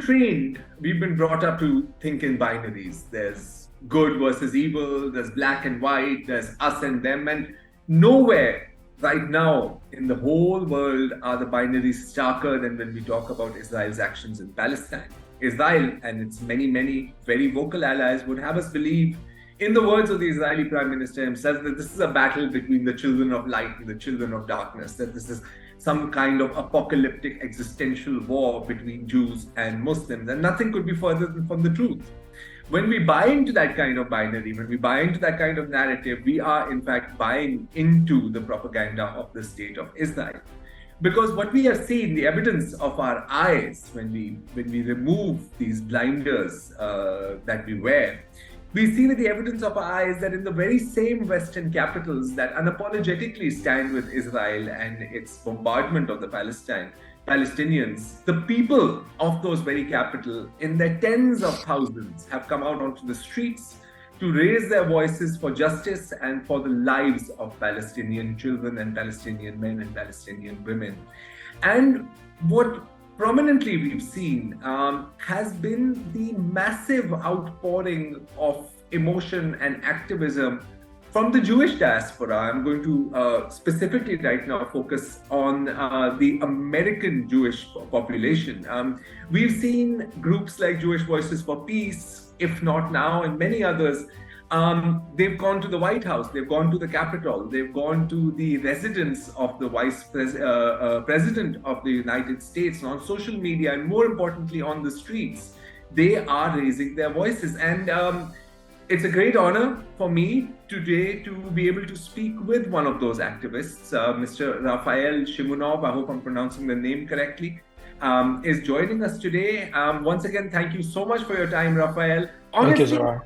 trained, we've been brought up to think in binaries. There's good versus evil, there's black and white, there's us and them, and nowhere right now in the whole world are the binaries starker than when we talk about Israel's actions in Palestine. Israel and its many, many very vocal allies would have us believe, in the words of the Israeli Prime Minister himself, that this is a battle between the children of light and the children of darkness, that this is some kind of apocalyptic existential war between Jews and Muslims, and nothing could be further from the truth. When we buy into that kind of binary, when we buy into that kind of narrative, we are in fact buying into the propaganda of the state of Israel. Because what we have seen, the evidence of our eyes, when we remove these blinders that we wear, we see that the evidence of our eyes that in the very same Western capitals that unapologetically stand with Israel and its bombardment of the Palestinians, the people of those very capital in their tens of thousands have come out onto the streets to raise their voices for justice and for the lives of Palestinian children and Palestinian men and Palestinian women. And what prominently we've seen has been the massive outpouring of emotion and activism from the Jewish diaspora. I'm going to specifically right now focus on the American Jewish population. We've seen groups like Jewish Voices for Peace, If Not Now, and many others. They've gone to the White House, they've gone to the Capitol, they've gone to the residence of the President of the United States, on social media, and more importantly on the streets. They are raising their voices, and it's a great honor for me today to be able to speak with one of those activists, Mr. Rafael Shimunov, I hope I'm pronouncing the name correctly, is joining us today. Once again, thank you so much for your time, Rafael. Honestly, thank you, Zarrar.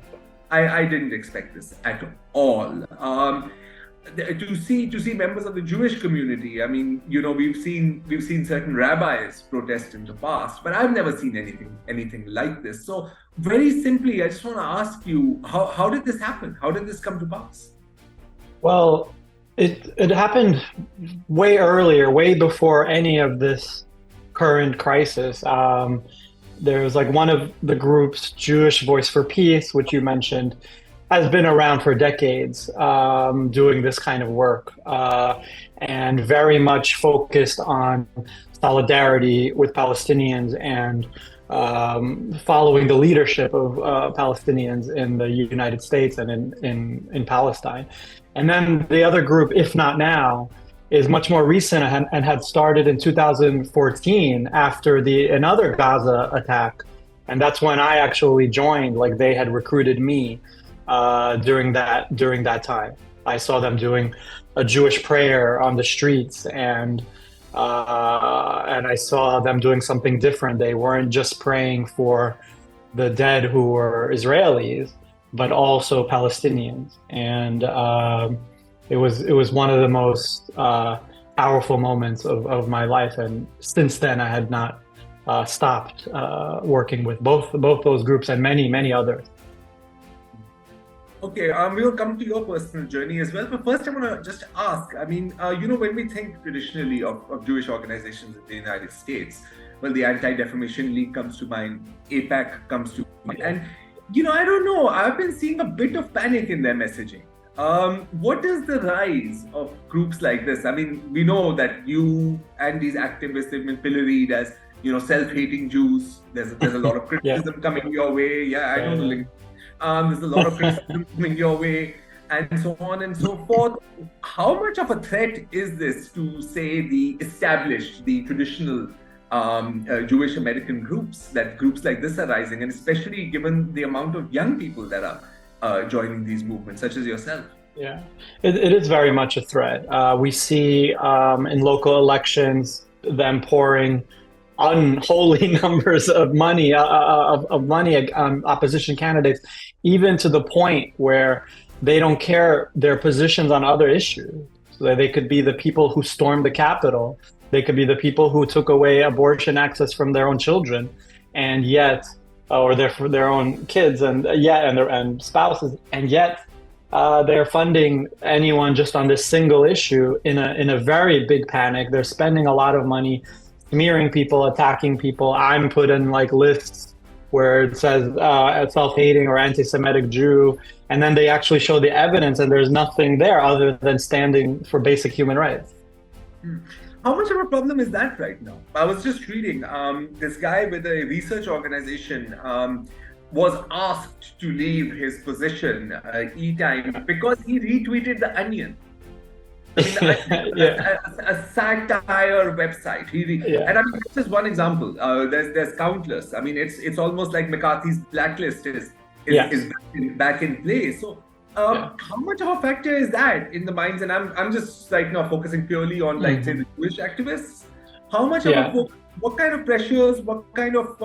I didn't expect this at all. To see members of the Jewish community, I mean, you know, we've seen certain rabbis protest in the past, but I've never seen anything like this. So very simply, I just want to ask you, how did this happen? How did this come to pass? Well, it happened way earlier, way before any of this current crisis. There was like one of the groups, Jewish Voice for Peace, which you mentioned, has been around for decades doing this kind of work and very much focused on solidarity with Palestinians and following the leadership of Palestinians in the United States and in Palestine. And then the other group, If Not Now, is much more recent and had started in 2014 after another Gaza attack. And that's when I actually joined, like they had recruited me during that time. I saw them doing a Jewish prayer on the streets, and I saw them doing something different. They weren't just praying for the dead who were Israelis, but also Palestinians. And it was one of the most powerful moments of my life, and since then I had not stopped working with both those groups and many others. Okay, we'll come to your personal journey as well, but first I want to just ask, I mean, you know, when we think traditionally of Jewish organizations in the United States, well, the Anti-Defamation League comes to mind, AIPAC comes to mind, and, you know, I don't know, I've been seeing a bit of panic in their messaging. What is the rise of groups like this? I mean, we know that you and these activists have been pilloried as, you know, self-hating Jews. There's a lot of criticism coming your way. Yeah, I know the link. There's a lot of criticism coming your way, and so on and so forth. How much of a threat is this to, say, the established, the traditional Jewish American groups like this are rising, and especially given the amount of young people that are joining these movements, such as yourself? Yeah, it is very much a threat. We see in local elections them pouring unholy numbers of money opposition candidates, even to the point where they don't care their positions on other issues. So they could be the people who stormed the Capitol, they could be the people who took away abortion access from their own children, and yet, or their own kids, and spouses, and yet they're funding anyone just on this single issue in a very big panic. They're spending a lot of money smearing people, attacking people. I'm put in like lists where it says self-hating or anti-Semitic Jew, and then they actually show the evidence, and there's nothing there other than standing for basic human rights. How much of a problem is that right now? I was just reading this guy with a research organization was asked to leave his position, E-Time, because he retweeted The Onion. I mean, a satire website. And I mean, this is one example. There's countless. I mean, it's almost like McCarthy's blacklist is back in play. So, how much of a factor is that in the minds? And I'm just like now focusing purely on like say the Jewish activists. How much of what kind of pressures? What kind of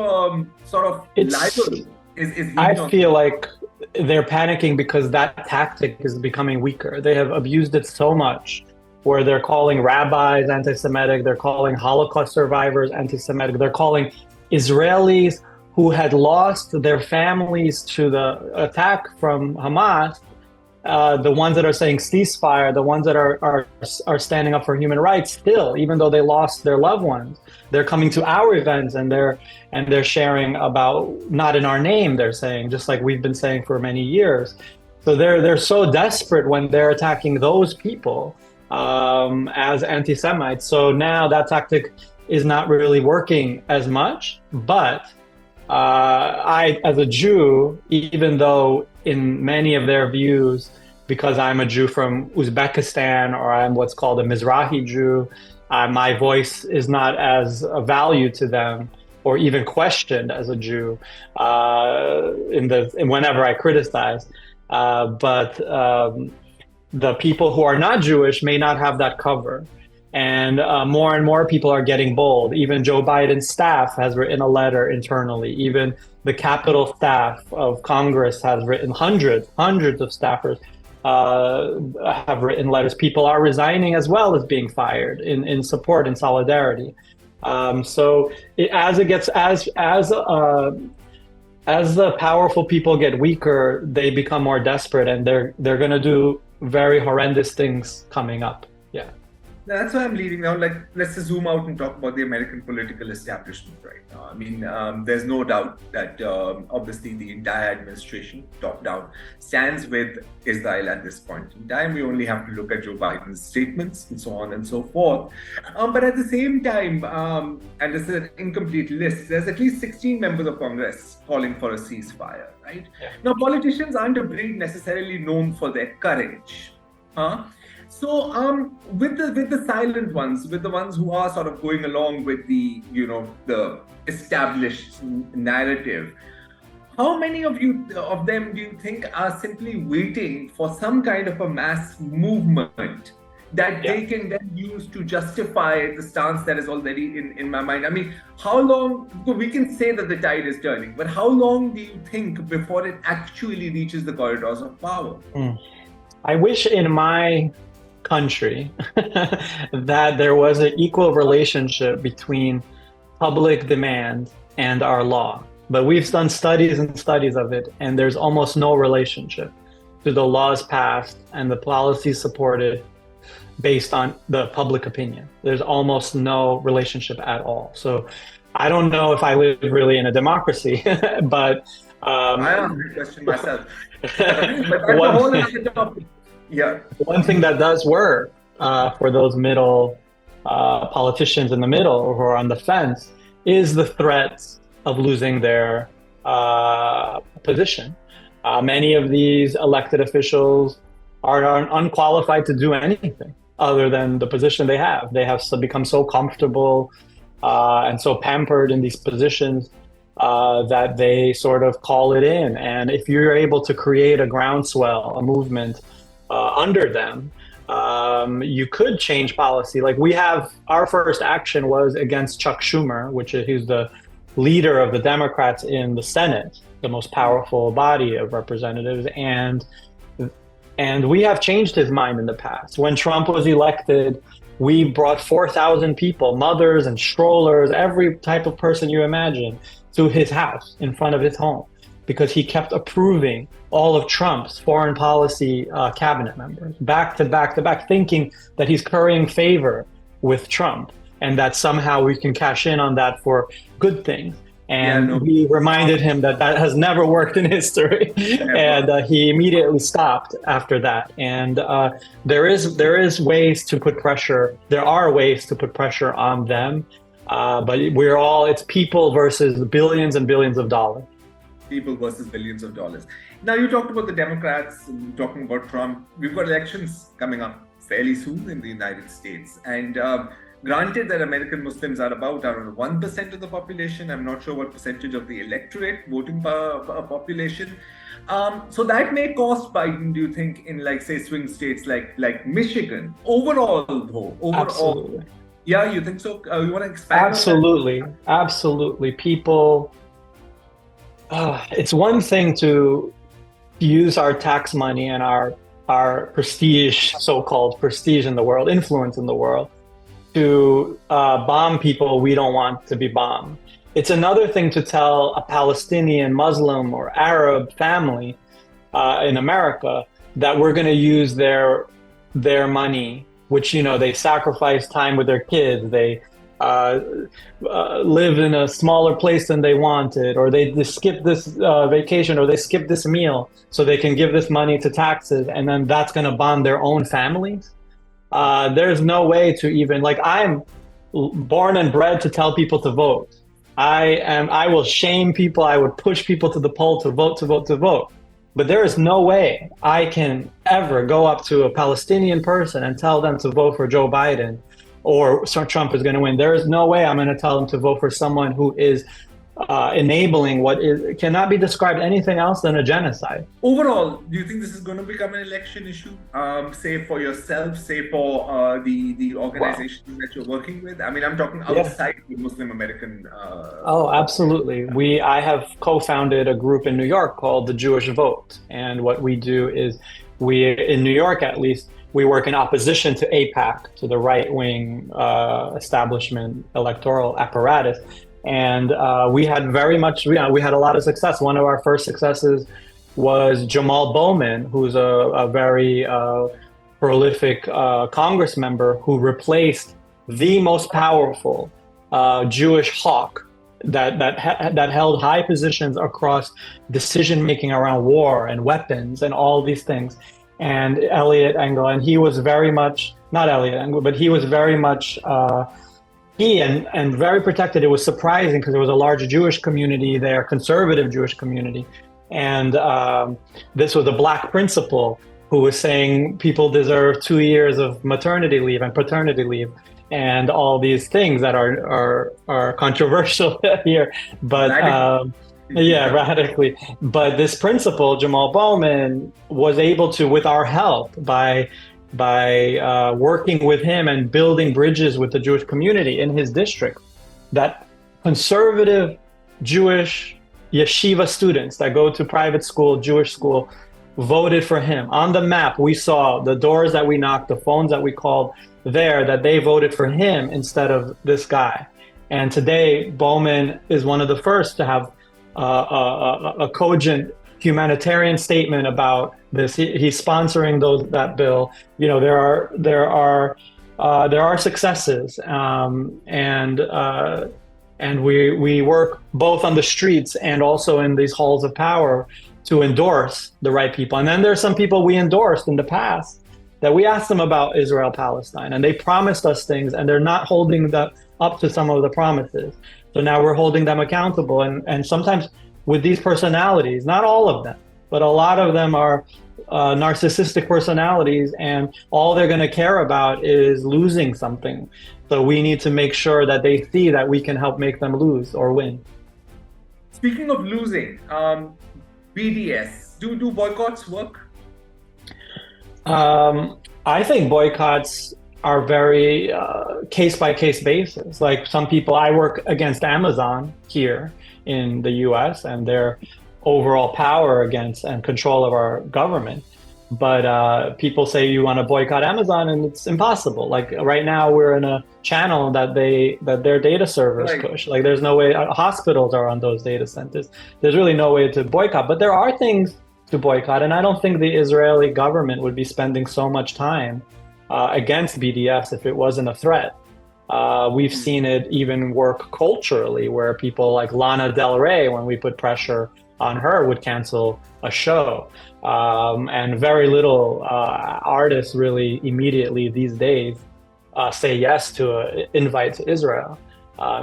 sort of libel is? I feel like they're panicking because that tactic is becoming weaker. They have abused it so much, where they're calling rabbis anti-Semitic, they're calling Holocaust survivors anti-Semitic, they're calling Israelis who had lost their families to the attack from Hamas, the ones that are saying ceasefire, the ones that are standing up for human rights still, even though they lost their loved ones. They're coming to our events and they're sharing about, not in our name, they're saying, just like we've been saying for many years. So they're so desperate when they're attacking those people as anti-Semites. So now that tactic is not really working as much. But I, as a Jew, even though in many of their views, because I'm a Jew from Uzbekistan, or I'm what's called a Mizrahi Jew, my voice is not as a value to them, or even questioned as a Jew whenever I criticize. But the people who are not Jewish may not have that cover. And more and more people are getting bold. Even Joe Biden's staff has written a letter internally. Even the Capitol staff of Congress has written, hundreds of staffers have written letters. People are resigning as well as being fired in support and solidarity. So as the powerful people get weaker, they become more desperate, and they're going to do very horrendous things coming up. Yeah. That's why I'm leading now. Like, let's just zoom out and talk about the American political establishment right now. I mean, there's no doubt that obviously the entire administration, top down, stands with Israel at this point in time. We only have to look at Joe Biden's statements and so on and so forth. But at the same time, and this is an incomplete list, there's at least 16 members of Congress calling for a ceasefire, right? Yeah. Now, politicians aren't a breed necessarily known for their courage. So with the silent ones, with the ones who are sort of going along with the established narrative, how many of them do you think are simply waiting for some kind of a mass movement that they can then use to justify the stance that is already in my mind? I mean, how long, we can say that the tide is turning, but how long do you think before it actually reaches the corridors of power? I wish in my country that there was an equal relationship between public demand and our law. But we've done studies and studies of it, and there's almost no relationship to the laws passed and the policies supported based on the public opinion. There's almost no relationship at all. So I don't know if I live really in a democracy, but I ask that question myself. But that's a whole other topic. Yeah. One thing that does work for those middle politicians in the middle who are on the fence is the threats of losing their position. Many of these elected officials are unqualified to do anything other than the position they have. They have become so comfortable and so pampered in these positions that they sort of call it in. And if you're able to create a groundswell, a movement under them, you could change policy. Like our first action was against Chuck Schumer, who's the leader of the Democrats in the Senate, the most powerful body of representatives. And we have changed his mind in the past. When Trump was elected, we brought 4,000 people, mothers and strollers, every type of person you imagine, to his house in front of his home, because he kept approving all of Trump's foreign policy cabinet members, back to back to back, thinking that he's currying favor with Trump. and that somehow we can cash in on that for good things. And we reminded him that that has never worked in history, and he immediately stopped after that. And there is ways to put pressure. There are ways to put pressure on them, but it's people versus billions and billions of dollars. People versus billions of dollars. Now, you talked about the Democrats, and talking about Trump. We've got elections coming up fairly soon in the United States, and granted that American Muslims are about around 1% of the population. I'm not sure what percentage of the electorate, voting population. So that may cost Biden, do you think, in say swing states like Michigan? Overall. Absolutely. Yeah, you think so? You want to expand? Absolutely. On that? Absolutely. People, it's one thing to use our tax money and our prestige, so-called prestige in the world, influence in the world, to bomb people we don't want to be bombed. It's another thing to tell a Palestinian, Muslim, or Arab family in America that we're going to use their money, which, they sacrifice time with their kids, they live in a smaller place than they wanted, or they skip this vacation, or they skip this meal so they can give this money to taxes, and then that's going to bomb their own families. There's no way to even, I'm born and bred to tell people to vote. I will shame people. I would push people to the poll to vote. But there is no way I can ever go up to a Palestinian person and tell them to vote for Joe Biden or Trump is going to win. There is no way I'm going to tell them to vote for someone who is enabling what cannot be described anything else than a genocide. Overall, do you think this is going to become an election issue? Say for yourself, say for the organizations that you're working with? I mean, I'm talking outside the Muslim American. Oh, absolutely. I have co-founded a group in New York called the Jewish Vote. And what we do is in New York, at least, we work in opposition to AIPAC, to the right-wing establishment electoral apparatus. And we had we had a lot of success. One of our first successes was Jamal Bowman, who's a very prolific Congress member who replaced the most powerful Jewish hawk that held high positions across decision-making around war and weapons and all these things. And Eliot Engel, and he was very much, not Eliot Engel, but he was very much and very protected. It was surprising because there was a large Jewish community there, conservative Jewish community. And this was a black principal who was saying people deserve 2 years of maternity leave and paternity leave and all these things that are controversial here. But radically. But this principal, Jamal Bowman, was able to, with our help, by working with him and building bridges with the Jewish community in his district, that conservative Jewish yeshiva students that go to private school, Jewish school, voted for him. On the map, we saw the doors that we knocked, the phones that we called there, that they voted for him instead of this guy. And today, Bowman is one of the first to have a cogent humanitarian statement about this. He's sponsoring that bill. There are successes, and we work both on the streets and also in these halls of power to endorse the right people. And then there's some people we endorsed in the past that we asked them about Israel-Palestine, and they promised us things, and they're not holding up to some of the promises. So now we're holding them accountable, and sometimes with these personalities, not all of them, but a lot of them are narcissistic personalities, and all they're going to care about is losing something. So we need to make sure that they see that we can help make them lose or win. Speaking of losing, BDS, do boycotts work? I think boycotts are very case-by-case basis. Like some people, I work against Amazon here in the US and their overall power against and control of our government. But people say you want to boycott Amazon and it's impossible. Like right now we're in a channel that their data servers push. Like there's no way, hospitals are on those data centers. There's really no way to boycott, but there are things to boycott. And I don't think the Israeli government would be spending so much time against BDS if it wasn't a threat. We've seen it even work culturally, where people like Lana Del Rey, when we put pressure on her, would cancel a show. And very little artists really immediately these days say yes to an invite to Israel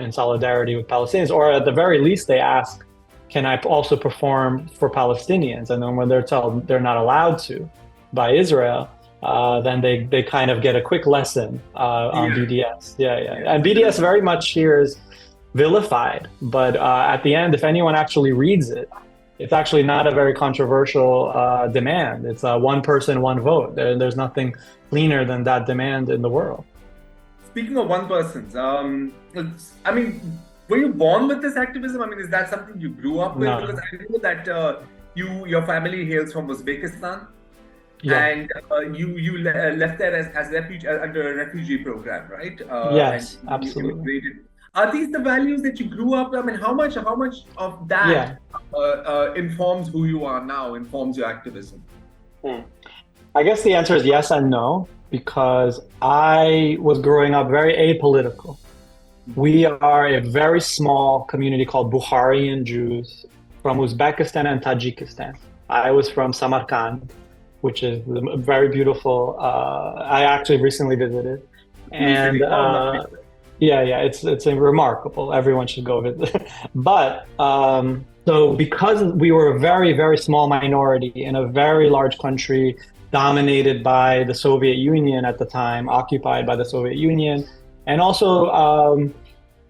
in solidarity with Palestinians, or at the very least they ask, can I also perform for Palestinians? And then when they're told they're not allowed to by Israel, then they kind of get a quick lesson on BDS. Yeah. And BDS very much here is vilified, but at the end, if anyone actually reads it, it's actually not a very controversial demand. It's one person, one vote. There's nothing cleaner than that demand in the world. Speaking of one person's, I mean, were you born with this activism? I mean, is that something you grew up with? No. Because I know that your family hails from Uzbekistan. Yeah. And you left there as refugee under a refugee program, right? Yes, and absolutely. Immigrated. Are these the values that you grew up? I mean, how much of that informs who you are now, informs your activism? I guess the answer is yes and no, because I was growing up very apolitical. We are a very small community called Bukharian Jews from Uzbekistan and Tajikistan. I was from Samarkand, which is a very beautiful. I actually recently visited, and it's remarkable. Everyone should go visit. But so because we were a very, very small minority in a very large country dominated by the Soviet Union at the time, occupied by the Soviet Union, and also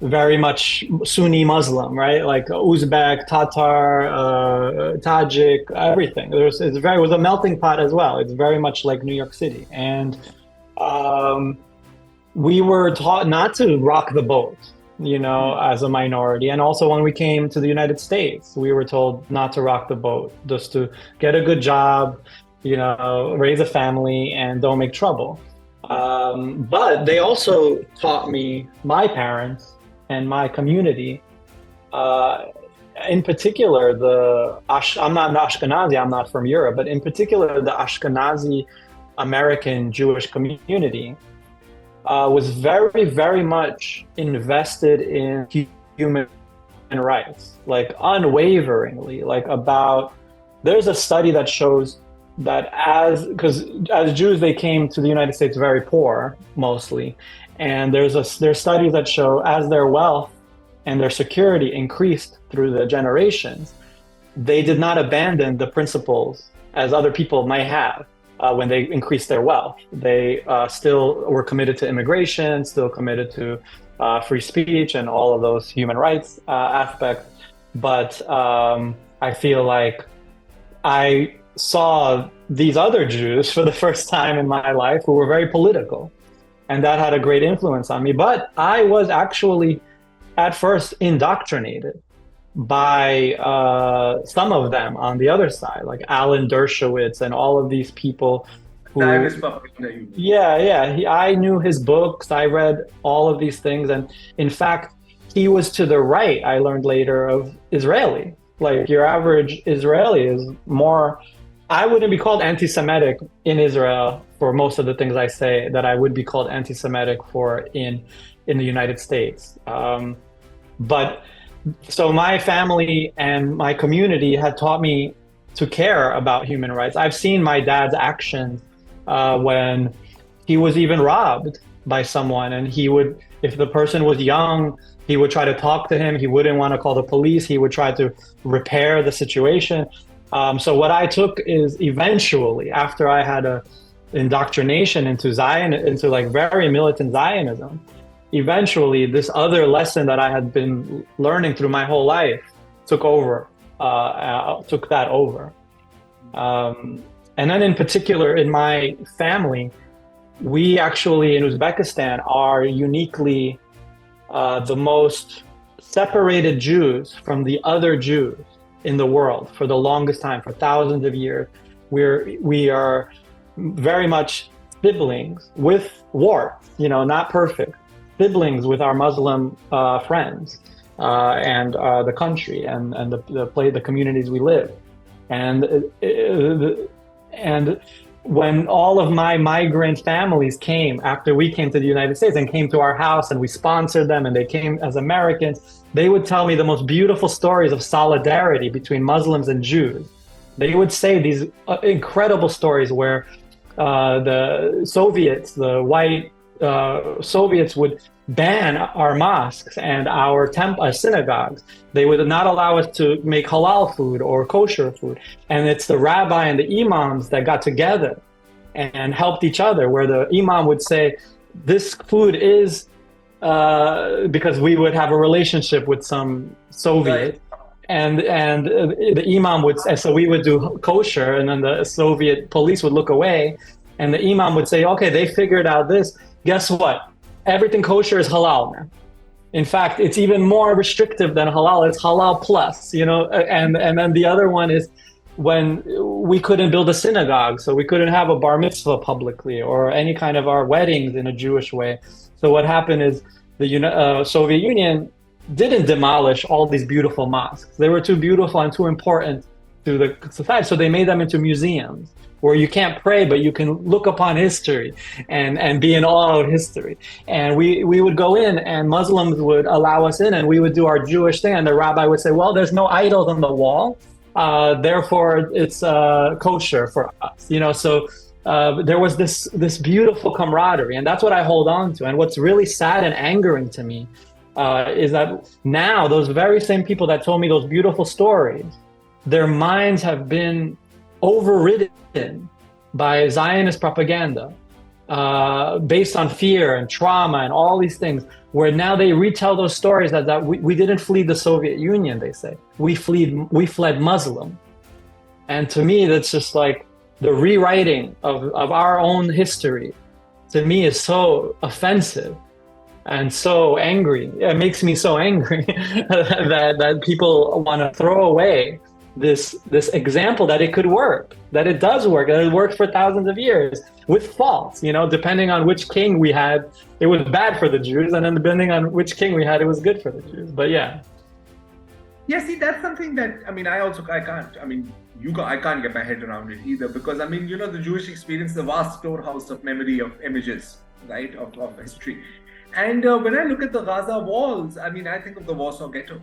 very much Sunni Muslim, right? Like Uzbek, Tatar, Tajik, everything. It was a melting pot as well. It's very much like New York City. And we were taught not to rock the boat, as a minority. And also when we came to the United States, we were told not to rock the boat, just to get a good job, raise a family and don't make trouble. But they also taught me, my parents and my community, in particular, I'm not Ashkenazi, I'm not from Europe, but in particular, the Ashkenazi American Jewish community was very, very mumuch invested in human rights, like unwaveringly, there's a study that shows that because as Jews, they came to the United States very poor, mostly. And there's studies that show as their wealth and their security increased through the generations, they did not abandon the principles as other people might have when they increased their wealth. They still were committed to immigration, still committed to free speech and all of those human rights aspects. But I feel like I saw these other Jews for the first time in my life who were very political. And that had a great influence on me. But I was actually at first indoctrinated by some of them on the other side, like Alan Dershowitz and all of these people who... I knew his books. I read all of these things. And in fact, he was to the right, I learned later, of Israeli. Like your average Israeli is more... I wouldn't be called anti-Semitic in Israel for most of the things I say that I would be called anti-Semitic for in the United States. But so my family and my community had taught me to care about human rights. I've seen my dad's actions when he was even robbed by someone, and he would, if the person was young, he would try to talk to him. He wouldn't want to call the police. He would try to repair the situation. So what I took is eventually, after I had a indoctrination into like very militant Zionism, eventually this other lesson that I had been learning through my whole life took that over. And then in particular, in my family, we actually in Uzbekistan are uniquely the most separated Jews from the other Jews in the world for the longest time, for thousands of years. We are very much siblings with warts, not perfect, siblings with our Muslim friends and the country and the communities we live. And when all of my migrant families came after we came to the United States and came to our house and we sponsored them and they came as Americans, they would tell me the most beautiful stories of solidarity between Muslims and Jews. They would say these incredible stories where the Soviets, the white Soviets, would ban our mosques and our synagogues. They would not allow us to make halal food or kosher food. And it's the rabbi and the imams that got together and helped each other, where the imam would say, this food is, because we would have a relationship with some Soviet. Right. And the imam would say, so we would do kosher, and then the Soviet police would look away, and the imam would say, okay, they figured out this. Guess what? Everything kosher is halal now. In fact, it's even more restrictive than halal. It's halal plus, and then the other one is when we couldn't build a synagogue, so we couldn't have a bar mitzvah publicly or any kind of our weddings in a Jewish way. So what happened is the Soviet Union didn't demolish all these beautiful mosques. They were too beautiful and too important to the society, so they made them into museums where you can't pray, but you can look upon history and be in awe of history. And we would go in, and Muslims would allow us in, and we would do our Jewish thing, and the rabbi would say, well, there's no idols on the wall, therefore it's kosher for us. So there was this beautiful camaraderie, and that's what I hold on to. And what's really sad and angering to me is that now those very same people that told me those beautiful stories, their minds have been overridden by Zionist propaganda based on fear and trauma and all these things, where now they retell those stories that we didn't flee the Soviet Union, they say. We fled Muslim. And to me, that's just like the rewriting of our own history, to me, is so offensive and so angry. It makes me so angry that people want to throw away this example that it could work, that it does work, that it worked for thousands of years with faults, depending on which king we had, it was bad for the Jews, and then depending on which king we had, it was good for the Jews. But yeah, see, that's something that, I can't get my head around it either, because the Jewish experience is a vast storehouse of memory, of images, right, of history. And when I look at the Gaza walls, I think of the Warsaw Ghetto.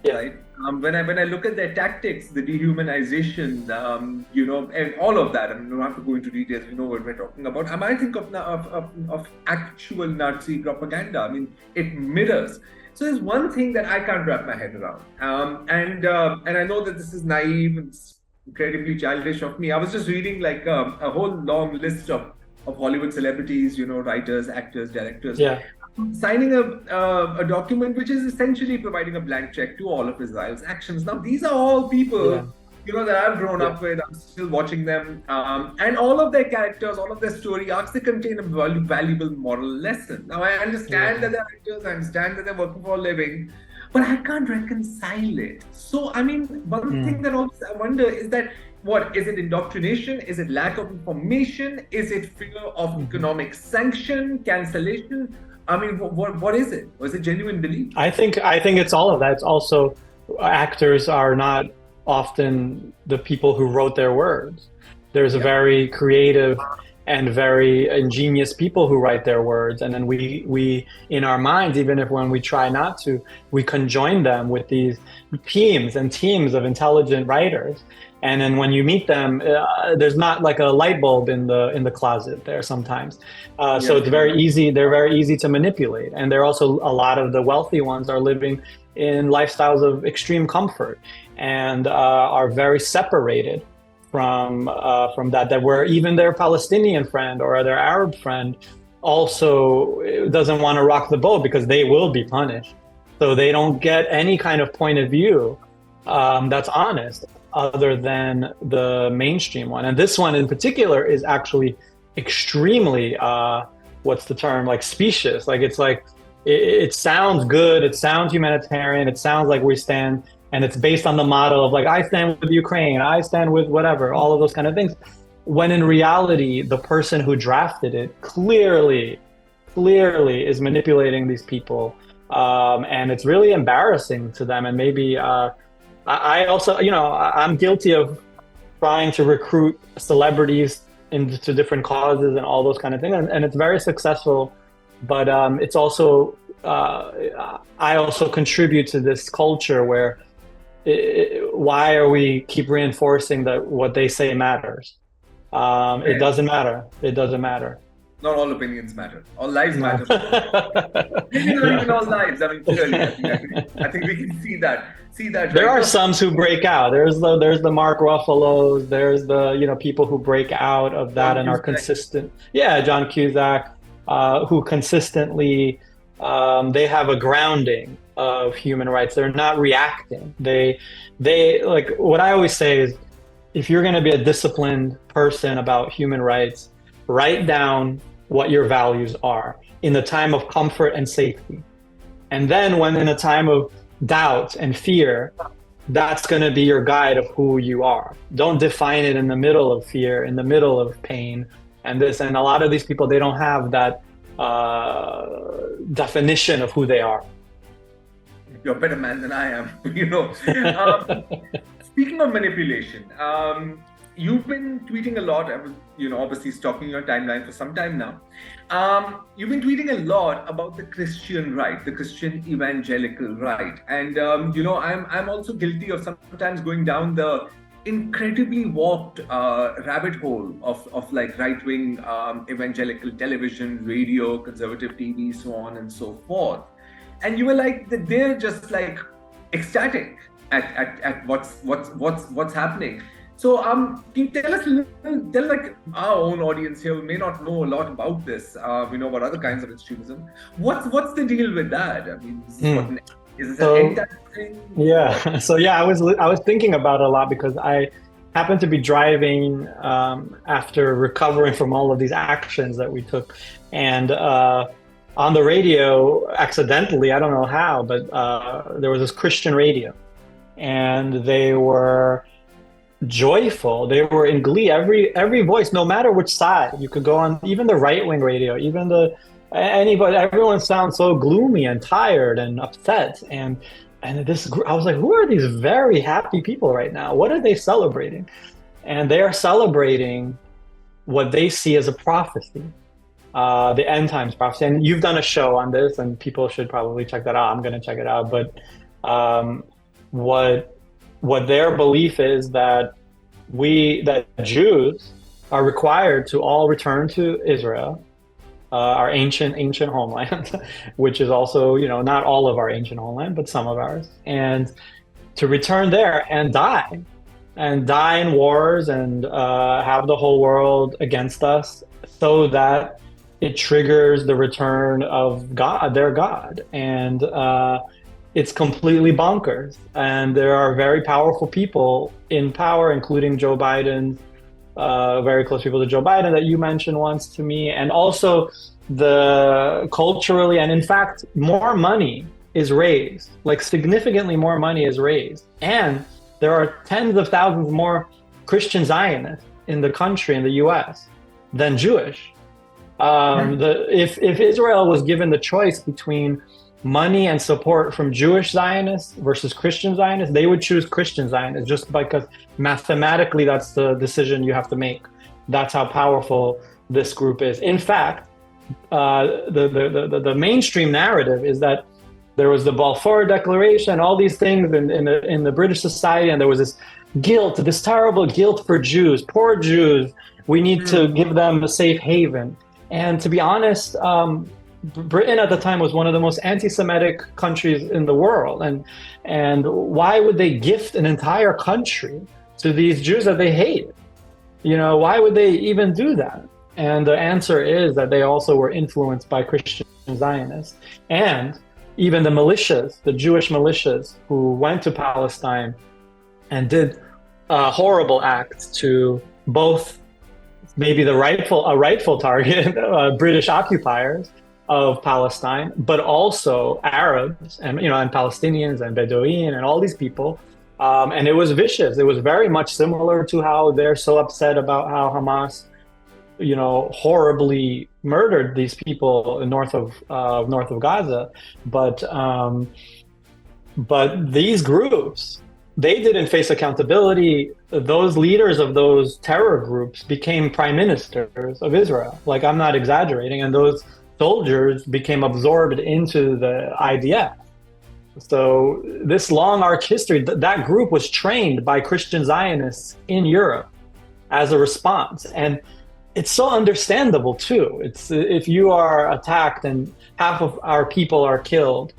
Yeah. Right. When I look at their tactics, the dehumanization, and all of that, I don't have to go into details. We know what we're talking about. I think of actual Nazi propaganda. It mirrors. So there's one thing that I can't wrap my head around. And I know that this is naive and incredibly childish of me. I was just reading a whole long list of Hollywood celebrities, writers, actors, directors. Yeah. Signing a document which is essentially providing a blank check to all of Israel's actions. Now, these are all people, that I've grown up with. I'm still watching them. And all of their characters, all of their story arcs, they contain a valuable moral lesson. Now, I understand that they're actors, I understand that they're working for a living, but I can't reconcile it. So, one thing that also I wonder is that, what is it? Indoctrination? Is it lack of information? Is it fear of economic sanction, cancellation? What is it? Was it genuine belief? I think it's all of that. It's also, actors are not often the people who wrote their words. There's a very creative and very ingenious people who write their words, and then we in our minds, even if when we try not to, we conjoin them with these teams of intelligent writers. And then when you meet them, there's not like a light bulb in the closet there sometimes. So it's very easy. They're very easy to manipulate. And they're also, a lot of the wealthy ones are living in lifestyles of extreme comfort and are very separated from that where even their Palestinian friend or their Arab friend also doesn't want to rock the boat, because they will be punished. So they don't get any kind of point of view that's honest, other than the mainstream one. And this one in particular is actually extremely, what's the term, specious. It sounds good, it sounds humanitarian, it sounds like we stand, and it's based on the model of I stand with Ukraine, I stand with whatever, all of those kind of things. When in reality, the person who drafted it clearly is manipulating these people. And it's really embarrassing to them. And maybe, I also, I'm guilty of trying to recruit celebrities into different causes and all those kind of things, and it's very successful. But it's also I also contribute to this culture where why are we keep reinforcing that what they say matters? It doesn't matter. It doesn't matter. Not all opinions matter. All lives matter. Maybe not even all lives. I mean, clearly, I think we can see that. There are some who break out. There's the Mark Ruffalos. There's the people who break out of that and are consistent. Yeah, John Cusack, who consistently they have a grounding of human rights. They're not reacting. They like what I always say is, if you're going to be a disciplined person about human rights, write down what your values are in the time of comfort and safety. And then when in a time of doubt and fear, that's going to be your guide of who you are. Don't define it in the middle of fear, in the middle of pain and this. And a lot of these people, they don't have that definition of who they are. You're a better man than I am, Speaking of manipulation, you've been tweeting a lot. I was, obviously stalking your timeline for some time now. You've been tweeting a lot about the Christian right, the Christian evangelical right, and I'm also guilty of sometimes going down the incredibly warped rabbit hole of like right-wing evangelical television, radio, conservative TV, so on and so forth. And you were like that they're just like ecstatic at what's happening. So can you tell us tell like our own audience here who may not know a lot about this, we know about other kinds of extremism. What's the deal with that? I mean, is this an end-time thing? Yeah. So yeah, I was thinking about it a lot because I happened to be driving after recovering from all of these actions that we took, and on the radio, accidentally, I don't know how, but there was this Christian radio, and they were joyful. They were in glee. Every voice, no matter which side, you could go on, even the right-wing radio, even anybody, everyone sounds so gloomy and tired and upset. And this, I was like, who are these very happy people right now? What are they celebrating? And they are celebrating what they see as a prophecy. The end times prophecy. And you've done a show on this, and people should probably check that out. I'm going to check it out. But what their belief is that Jews are required to all return to Israel, our ancient homeland, which is also, not all of our ancient homeland, but some of ours, and to return there and die in wars and have the whole world against us, so that it triggers the return of God, their God. And it's completely bonkers. And there are very powerful people in power, including Joe Biden, very close people to Joe Biden that you mentioned once to me. And also the culturally, and in fact, more money is raised, like significantly more money is raised. And there are tens of thousands more Christian Zionists in the country, in the US, than Jewish. If Israel was given the choice between money and support from Jewish Zionists versus Christian Zionists, they would choose Christian Zionists, just because mathematically that's the decision you have to make. That's how powerful this group is. In fact, the mainstream narrative is that there was the Balfour Declaration, all these things in the British society, and there was this guilt, this terrible guilt for Jews, poor Jews. We need to give them a safe haven. And to be honest, Britain at the time was one of the most anti-Semitic countries in the world. And why would they gift an entire country to these Jews that they hate? Why would they even do that? And the answer is that they also were influenced by Christian Zionists. And even the militias, the Jewish militias who went to Palestine and did horrible acts to both maybe a rightful target, British occupiers of Palestine, but also Arabs and Palestinians and Bedouin and all these people. And it was vicious. It was very much similar to how they're so upset about how Hamas, horribly murdered these people north of Gaza. But these groups, they didn't face accountability those leaders of those terror groups became prime ministers of Israel. Like, I'm not exaggerating. And those soldiers became absorbed into the IDF. So this long arc history, that group was trained by Christian Zionists in Europe as a response. And it's so understandable too. It's if you are attacked and half of our people are killed,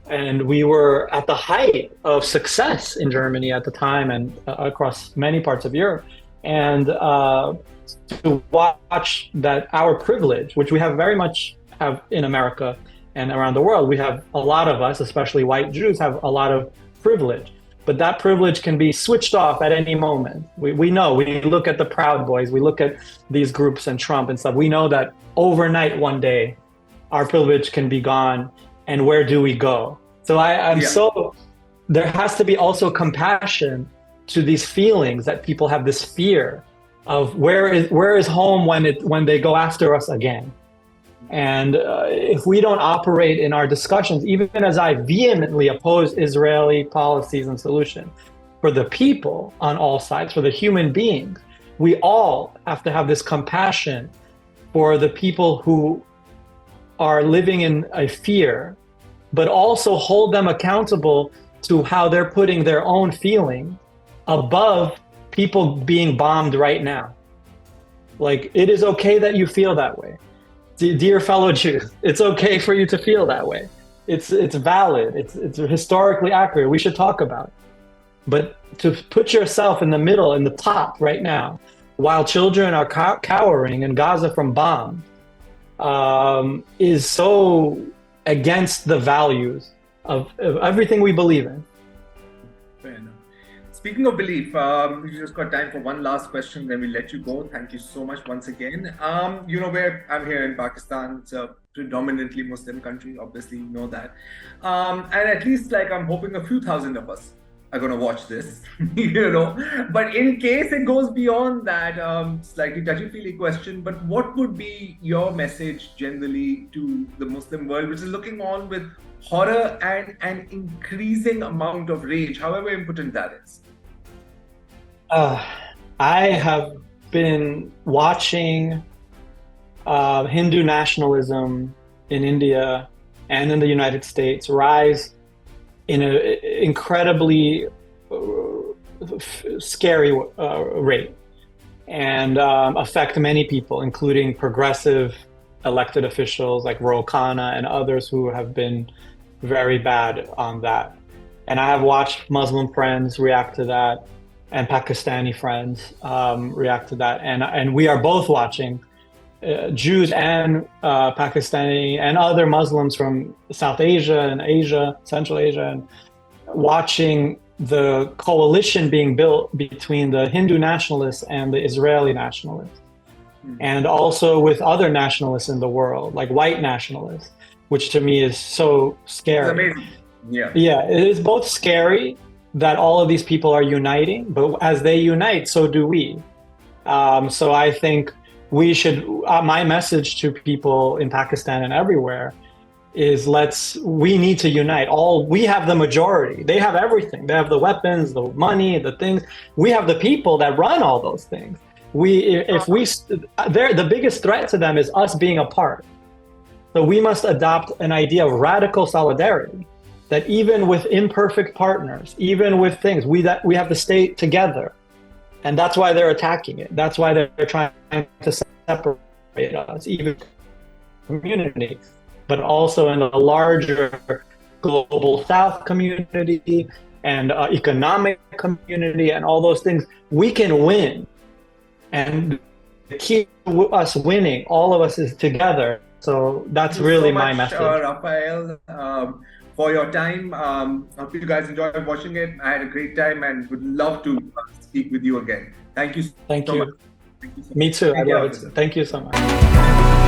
and we were at the height of success in Germany at the time and across many parts of Europe, and to watch that our privilege, which we have very much have in America and around the world, we have a lot of us, especially white Jews, have a lot of privilege. But that privilege can be switched off at any moment. We know, we look at the Proud Boys, we look at these groups and Trump and stuff. We know that overnight, one day, our privilege can be gone. And where do we go? So there has to be also compassion to these feelings that people have, this fear of where is home when they go after us again. And if we don't operate in our discussions, even as I vehemently oppose Israeli policies and solutions, for the people on all sides, for the human beings, we all have to have this compassion for the people who are living in a fear, but also hold them accountable to how they're putting their own feeling above people being bombed right now. Like, it is okay that you feel that way. Dear fellow Jews, it's okay for you to feel that way. It's valid. It's historically accurate. We should talk about it. But to put yourself in the middle, in the top right now, while children are cowering in Gaza from bombs, is so against the values of everything we believe in. Fair enough. Speaking of belief, we just got time for one last question, then we'll let you go. Thank you so much once again. You know, where I'm here in Pakistan, it's a predominantly Muslim country, obviously you know that. And at least, like, I'm hoping a few thousand of us are going to watch this, you know. But in case it goes beyond that, slightly touchy-feely question, but what would be your message generally to the Muslim world, which is looking on with horror and an increasing amount of rage, however impotent that is? I have been watching Hindu nationalism in India and in the United States rise in an incredibly scary rate and affect many people, including progressive elected officials like Ro Khanna and others who have been very bad on that. And I have watched Muslim friends react to that and Pakistani friends react to that. And we are both watching Jews and Pakistani and other Muslims from South Asia and Asia, Central Asia, and watching the coalition being built between the Hindu nationalists and the Israeli nationalists. And also with other nationalists in the world, like white nationalists, which to me is so scary. It's amazing. Yeah, it is both scary that all of these people are uniting, but as they unite, so do we. So I think we should, my message to people in Pakistan and everywhere is we need to unite. We have the majority. They have everything. They have the weapons, the money, the things. We have the people that run all those things. The biggest threat to them is us being apart. So we must adopt an idea of radical solidarity, that even with imperfect partners, even with things, we have to stay together. And that's why they're attacking it. That's why they're trying to separate us, even community, but also in a larger global South community and economic community and all those things. We can win. And the key to us winning, all of us, is together. So that's really my message. Rafael, for your time. Hope you guys enjoyed watching it. I had a great time and would love to speak with you again. Thank you so much. Me too. I love it. Thank you so much.